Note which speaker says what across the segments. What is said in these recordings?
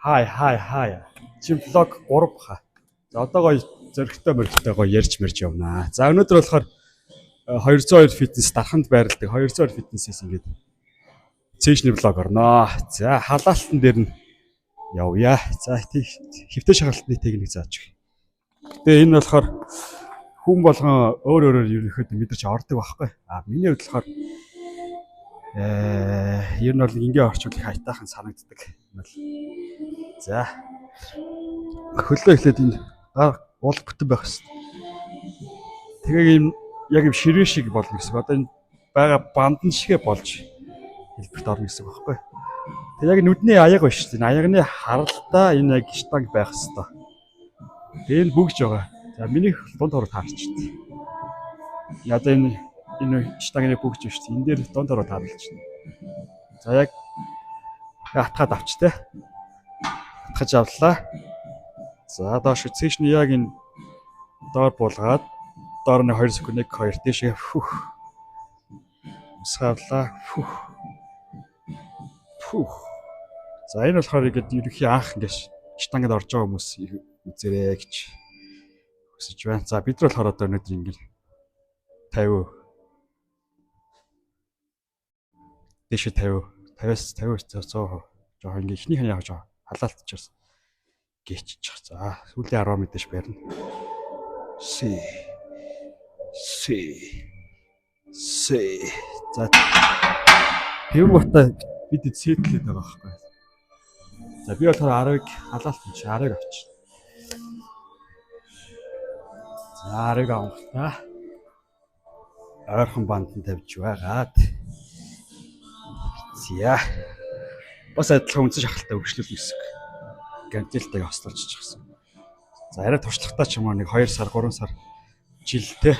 Speaker 1: Хай. Чи влог 3 баха. За одоо гоё зөрөгтэй мөрөгтэй гоё ярьж мэрж явнаа. За өнөөдөр болохоор 202 фитнес дарханд байрладаг 202 фитнесээс ингээд цэжний влог орноо. За халаалтан дээр нь явъя. За хэвтэй шахалтны техник зааж өгье. Гэтэ энэ болохоор хүн болгон өөр ерөнхийдөө мэдэрч ордог байхгүй. Миний хувьд болохоор ер нь бол ингээ орчуулах хайтаахан санагддаг. За хөлөө эхлээд энэ уул бүтэн байх хэрэгтэй. Тэгээ яг юм ширээ шиг болно гэсэн. Одоо энэ байгаа бандан шигэ болж хэлбэрт орно гэсэн үг байхгүй. Тэгээ яг нүдний аяг ба шүү дээ. Аягны харалтаа энэ яг штанг байх хэрэгтэй. Тэгээ энэ бүгж байгаа. За миний дунд хороо таарчихдээ. Одоо энэ штангны бүгж шүү дээ. Энд дээр дунд хороо таарчихдээ. За яг атгаад авч тэ. Атгаж авлаа. За доош цэшний яг энэ доор буулгаад доорны 2 секунд 1 2 дэшээ усгаалаа. За энэ болохоор ингээд ерөнхий анх ингээд штангад орж байгаа хүмүүс үзэрэй гэж хүсэж байна. За бид нар болохоор одоо өнөөдөр ингээд 50 дэшээ 50-аас 50% жоохон ингээд ихнийх нь яг жоо халаалтчихсан. Гээчих. За сүүлийн 10 мэдээж барина. Си. За хэвгүүтээ бид сетлээд байгаа байхгүй. За би болохоор 10-ыг халаалтан чи 10-ыг авч. За 10-ыг авахтаа ойрхон банданд тавьж байгаад. Зя. Бас адилхан үнсэн шахалтай өргөжлөл үүсэх. Гантилтайг хослуулж чигсэн. За арай туршлагатай ч юм уу нэг 2 сар 3 сар жилтэй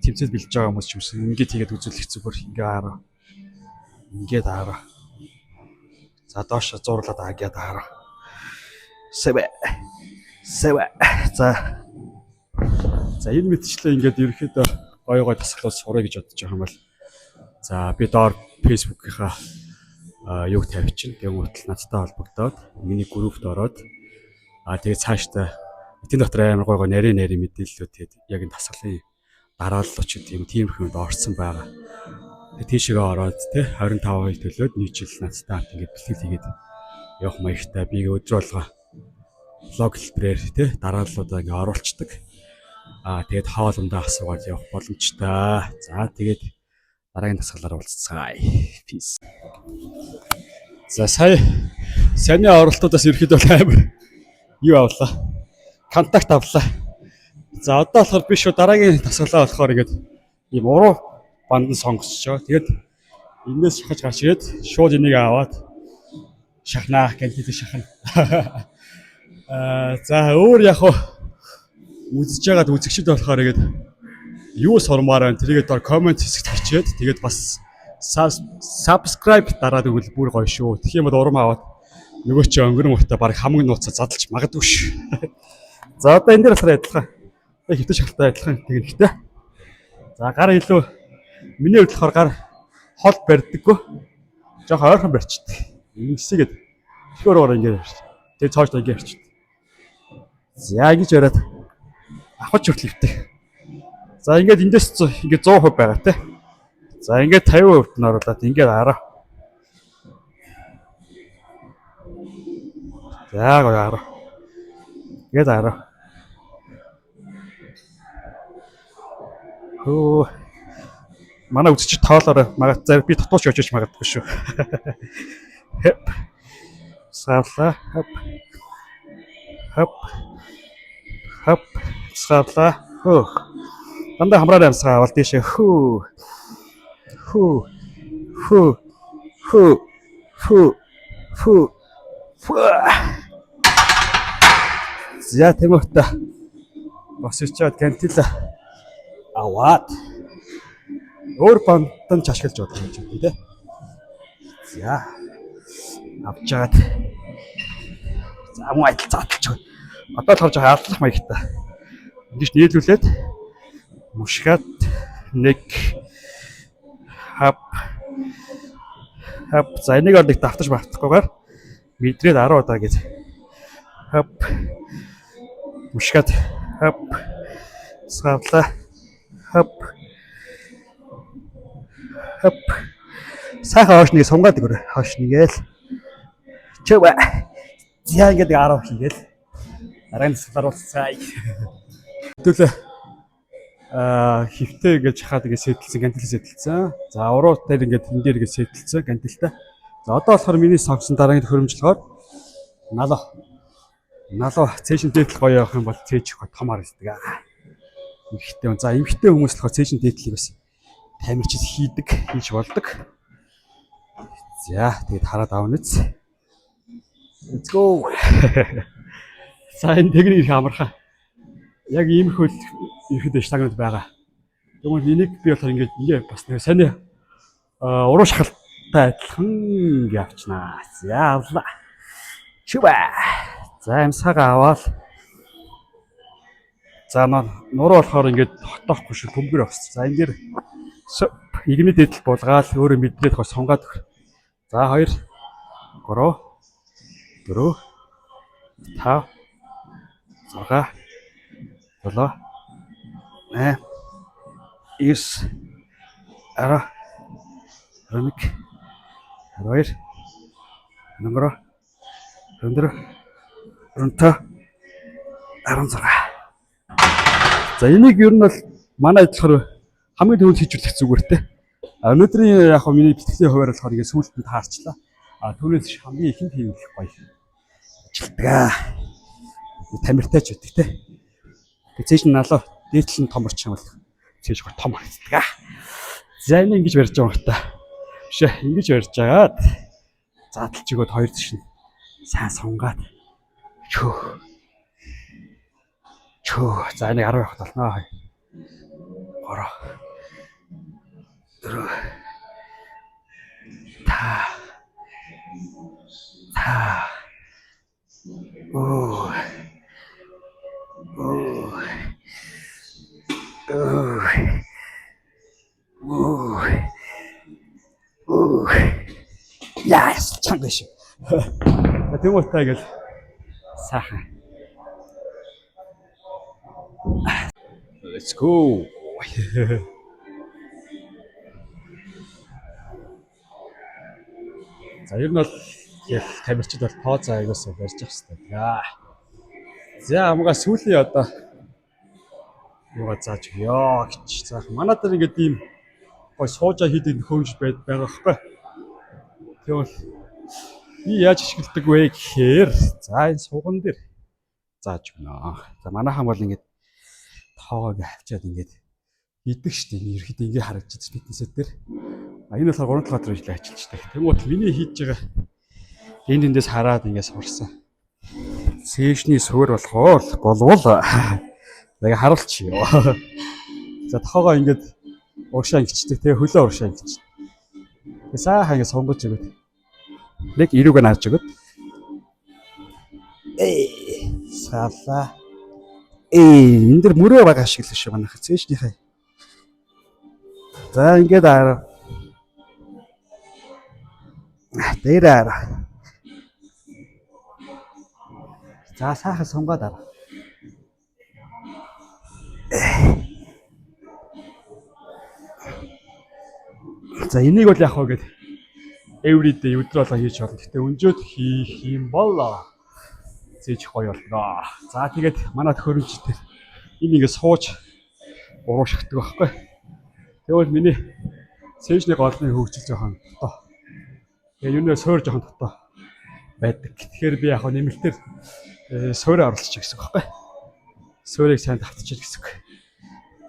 Speaker 1: тэмцэл бэлж байгаа хүмүүс ч юмсан ингээд хийгээд үзүүлэх зүгээр ингээд араа. За доош зурлаад агаад араа. Сэвэ. За энэ мэтчлээ ингээд ерөөхдөө гоё тасгалуулж сурах гэж бодож байгаа юм бол. За би доор Facebook-ийнхаа юуг тавьчихна. Тэгвэл надтай холбогдоод миний группт ороод тэгээд цаашдаа эдийн дотор амар гой нарийн мэдээллүүд тэгээд яг энэ тасгалын дарааллууч гэдэг тийм хүнд орсон байгаа. Тэгээд тийшээ ороод тий 25% төлөөд нэг жил надтай хамт ингээд бэлтгэл хийгээд явах маягтай би өдөр болго влог хэлбэрээр тий дарааллуудаа ингээд оруулцдаг. Тэгээд хоолундаа асуугаад явах боломжтой. За тэгээд дараагийн тасгалаар уулзцгаая. Peace. За саяны оролтуудаас ерөөхдөө амар юу авлаа. Контакт авлаа. За одоо болохоор би шүү дараагийн тасгалаа болохоор ингээд ийм уруу бандан сонгосчоо. Тэгээд энэс шахаж гарч ирээд шууд энийг аваад шахнаа гэнтээ шахна. За өөр яг үзэж байгаад үзэгчд болохоор ингээд юу сурмаар байна тэрийгээ доор комент хэсэгт бичээд тэгээд бас subscribe дараад өгвөл бүр гоё шүү. Тэгэх юм бол урам аваад нөгөө чи өнгөрөн мөртөө баг хамаг нууцаа задлж магадгүй шүү. За одоо энэ дээр болохоор адилхан. Хэвтэ шахалтай адилхан техниктэй. За гар илүү миний хувьд болохоор гар хол барьдаггүй. Жохон ойрхон барьчихдээ. Ингэсгээд ихөр ингээд барьч. Тэгээд цааш ингээд барьч. За ингэж яриад авах хүртэл хөвтэй. За ингээд эндээс ингээд 100% байгаа те. За ингээд 50% нь оруулаад ингээд араа. За гоё араа. Ингээд араа. Манай үзэгчид тоолоорой. Магадгүй би дотооч очиж магадгүй шүү. Хэп. Саалаа. Хэп. Саалаа. Дандаа хамраа амсгаа авал тийшээ За тэмэгтэй бас ичээд гантила аваад өөр бандан ч ашиглаж бодох юм чинь тий. За авчаад за муу адил задлж. Одоо л харж байгаа алдлах маягтай. Ингэж нийлүүлээд мушгаад нэг хап за энийг ордог давтаж багтахгүйгээр Мэдрээд 10 удаа гэж. Хоп. Мушгад. Хоп. Савла. Хоп. Хоп. Сайхан хоош нэг сунгаад өгөр. Хоош нэгээл. Чөв. За ингээд 10 хийгээл. Арайн сулаар болцгаая. Хэвтүүлээ. Хөвтөө ингэж хахад ингэ сэтэлсэн, гантил сэтэлсэн. За уруу дээр ингэ тэн дээр ингэ сэтэлсэн, гантилтай. За одоо болохоор миний сонгосон дараагийн төхөөрөмжлөхөөр налуу цээшин дээдл гоё явах юм бол цээж их том харагддаг. Эмхтэй. За эмхтэй хүмүүс болохоор цээшин дээдлийг бас тамирчид хийж болдог. За тэгээд хараад аавна үз. Let's go. Сайн тэгний их амархан. Яг иймэрхүү ирэхэд штагнууд байгаа. Тэгмээ энийг би болохоор ингээд бас нэг сайн уруу шахалтай адилхан явчнаа. За авлаа. Шүбэ. За амсаага аваад. За нуруу болохоор ингээд хотоохгүй шүү төмгөр авсан. За энэ дээр игний дэдэл булгаал өөрөө мэдрээд хос сунгаад өгөх. За 2 3 4 5 6 7 8 9 10 11 12 13 14 15 16. За энийг ер нь бол манай ажиллахаар хамгийн түрүүнд хийжүүлэх зүгээртэй. Өнөөдрийн яг миний бэлтгэлийн хуваар болохоор ингэ сүүлд нь таарчлаа. Түүнээс хамгийн ихэнд хийх гоё ажилтгаа. Тамиртай ч үтг те. Цээж налуу дээдл нь том орчих юм бол цээж гоо том харагддаг. За энэ ингэж барьж байгаа юм хта. Биш ээ ингэж барьж агаад задлж өгөөд хоёр тишин сайн сунгаад. Чөө. За энийг 10 явахд болно. 3 4 та Яс чанга шүү. За тэгмэлтэй гэл сайхан. Let's go. За ер нь бол тамирчид бол поз аягаас барьж явах хэрэгтэй. За амгаа сүүлийн одоо юугаа зааж өгөө гэж. За манай дээр ингээд ийм гой суужаа хийдэг нөхөмж байгаа байхгүй. Тэгвэл би яаж ашигладаг вэ гэхээр за энэ суган дээр зааж өгнө. За манайхан бол ингээд тоогоо авчиад ингээд идэг штеп. Ерхэд ингээд харагдчих фитнесэд дээр. Энэ болохоор 3-7 өдөр ижил ажиллаж таг. Тэгмээд миний хийж байгаа энэ эндээс хараад ингээд сурсан. Цээшний суур болвол яг харуулчихъя. За тохоогоо ингээд урагшаа ингэчдэг тэгээ хөлөө урагшаа ингэч. Тэгээ сайхан ингээд сонгож өгöd. Нэг ирүүг нь харж өгöd. Сала. Энэ дэр мөрөө байгаа шиг л шүү манайх цээшнийхээ. За ингээд аа. Дээр аа. За сайхан сунгаад аа. За энийг бол яг хаа гээд everyday өдөр болго хийж болно. Гэтэ өнжөөд хийх юм бол зээж гоё болно. За тэгээд манай төхөөрөмжтэй энэ ингэ сууж уруу шахдаг байхгүй. Тэгвэл миний цээжний голны хөгжил жоохон дотоо. Тэгээ юунаа суур жоохон дотоо байдаг. Тэгэхээр би яг хаа нэмэлтээр суурь оруулчих гэсэн үг байхгүй. Суурийг сайн давтчих гэсэн үг.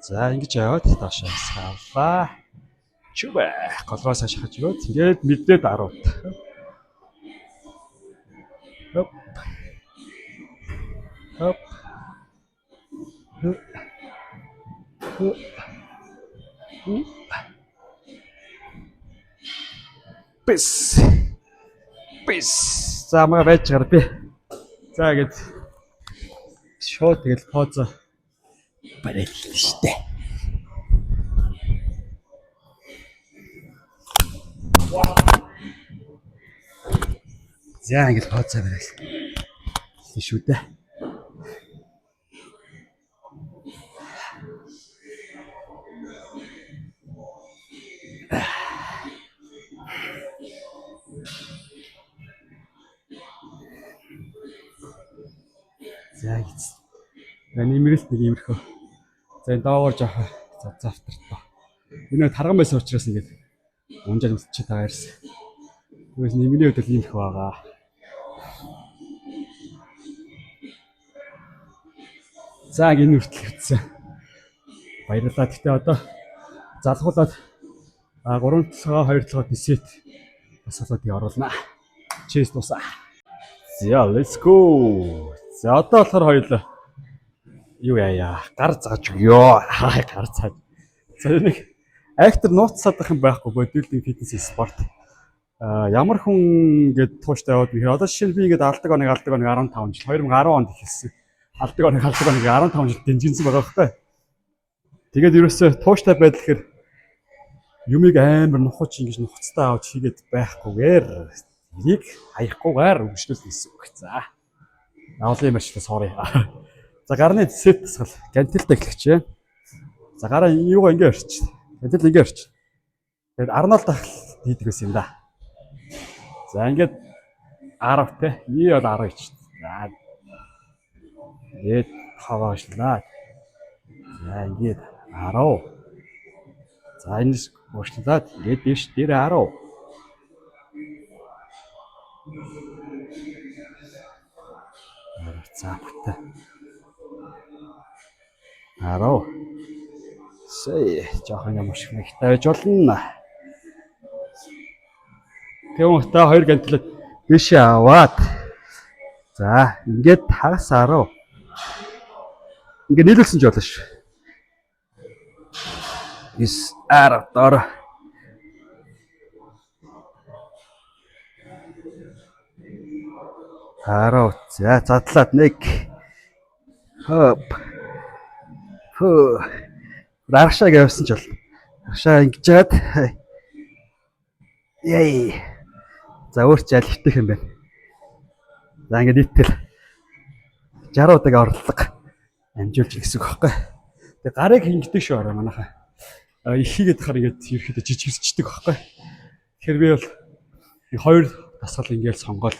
Speaker 1: За ингэж яваад таашаа савлаа. Чүбэ голгоос шахаж өгөөд тэгээд мэдээд 10. Хоп. Хоп. Пис. За мага байж гар би. За гээд шууд тэгэл поз бариад штэ. За ингэж хооцоо барайс. Шүү дээ. За гэж. Нэмэрэлт нэг иймэрхүү. За энэ доогоор жоох завтартаа. Энэ тарган байсан учраас ингэж унжаад үсчихэд байгаа ирсэн. Тэгээс нэмний хувьд л иймэрхүү байгаа. За энэ хүртэл хэвчсэн. Баярлалаа. Гэтэ одоо залгуулаад 3 толгой 2 толгой дисет бас болоод оруулнаа. Чест тусаа. За let's go. За одоо болохоор хоёулаа юу яа гар зааж өгөө. Гар зааж. За нэг актер нууцсаад байх юм байхгүй бодибилдинг фитнес спорт. Ямар хүн ингээд тууштай яваад би одоо жишээ нь би ингээд алдаг оныг 15 жил 2010 онд эхэлсэн. Алдаг оныг 15 жил дэмжинсэн байгаа байхгүй. Тэгээд ерөөсөө тууштай байдал гэхэр юмыг амар нухаж ингэж нухацтай авч хийгээд байхгүйгээр энийг хаяггүйгээр өвчлөл хийсэн үг. За. Наалын мэрчлээ sorry. За гарны сет тасгал гантилтай эхлэхчээ. За гараа юугаа ингэ орч. Гантил ингэ орч. Тэгээд Арнольд тахал хийдэг байсан юм да. За ингээд 10 те. Ий бол 10 ич. За. Гээд хаваашлаа. За ингээд 10. За энэ уушлаад ингээд дэш дээр 10. За бүтэ. 10. Сэй жоохон юм шиг нэгтэй байж болно. Тэгвэл та 2 гантилаад биш аваад. За ингээд хагас 10. Ингээд нийлүүлсэн ч болно ш. Is 10 дор. Хараа. За задлаад нэг. Хоп. Хөө. Раршаа гэвсэн ч бол. Раршаа ингэжээд. Яй. За өөрч алифтэх юм байна. За ингэ нийтэл 60 удааг орлого амжуулж гэсэн үг байхгүй. Тэгээ гарыг хингэдэг шүү ороо манайхаа. Их хийгээд хахаар ингээд ерөөхдөө жижигэрчдэг байхгүй. Тэгэхээр би бол 2 тасгал ингээд сонгоод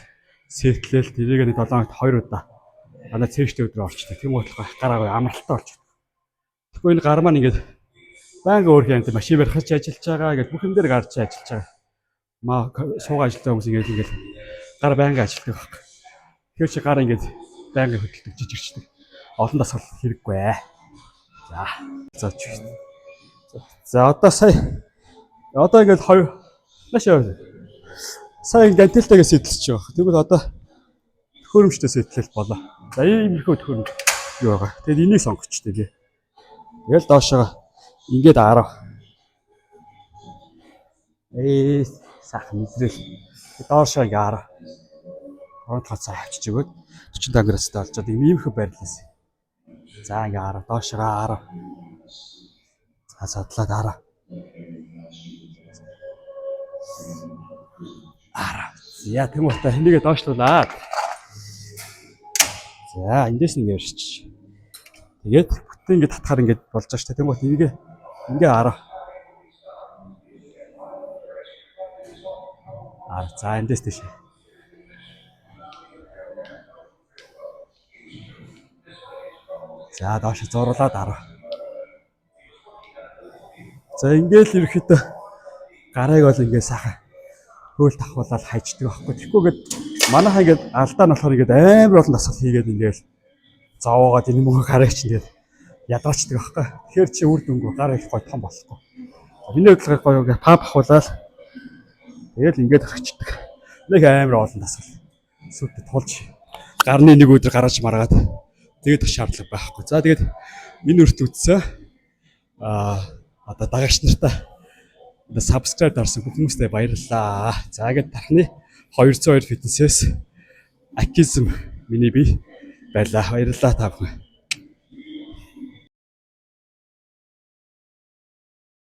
Speaker 1: сетлэл тэрийг нэг 7 хоногт 2 удаа манай цэвчтэй өдрөө орчдөг. Тийм болохоор гараагаа амралттай болчихдог. Тэгэхгүй энэ гар маань ингээд байнга өөр хянт машин барихч ажиллаж байгаа гэж бүх юм дээр гарч ажиллаж байгаа. Маа суугаа ажилладаг хүмүүс ингээд гар байнга ажилладаг байхгүй. Тэгэхээр чи гар ингээд байнга хөдөлдөг жижигчдэг. Олон тасгал хэрэггүй ээ. За чиг. За одоо сая одоо ингээд 2 маш яа. Сая гантилтайгээс сэтлэж байгаа. Тэгвэл одоо төхөөрөмжтэй сэтлэл болоо. За иймэрхүү төхөөрөмж юу байгаа. Тэгэд энийг сонгочтой гээ. Тэгэл доошоо ингээд 10. Сайхан мэдрэл. Доошоо ингээд 10. Орон тооцоо авчиж өгөөд 45 градустай олжоод иймэрхүү байрлалаас. За ингээд 10 доошоо 10. За задлаад 10. Яа тийм утаа хинийгээ доошлуулаад. За эндээс нэг ярьчих. Тэгээд бүтэн ингэ татхаар ингэ болж байгаа шүү дээ. Тийм үү энийг ингээ 10. За эндээс тийш. За доош зуруулаад 10. За ингээл ерөөхдөө гарыг бол ингээ сайхан хөөл давхуулаад хайчдаг байхгүй. Тэгэхгүйгээд манайхаа ингээд алдаа нь болохоор ингээд амар олон дасгал хийгээд ингээд зовоогоод энэ мөнгө гарыг чинь ингээд ядарчдаг байхгүй. Тэгэхээр чи үр дүнгүй гар их гой том болохгүй. Миний хөдөлгөөр гоё ингээд памп ахуулаад тэгэл ингээд орчдөг. Нэг амар олон дасгал. Сүлд тулж гарны нэг өдөр гараж маргаад тэгээд шаардлага байхгүй. За тэгээд энэ үрт үтсээ одоо дагагч нартаа subscribe дарсан хүмүүстээ баярлалаа. За гээд тахны 202 фитнесээс акизм миний бие байлаа. Баярлалаа та бүхэн.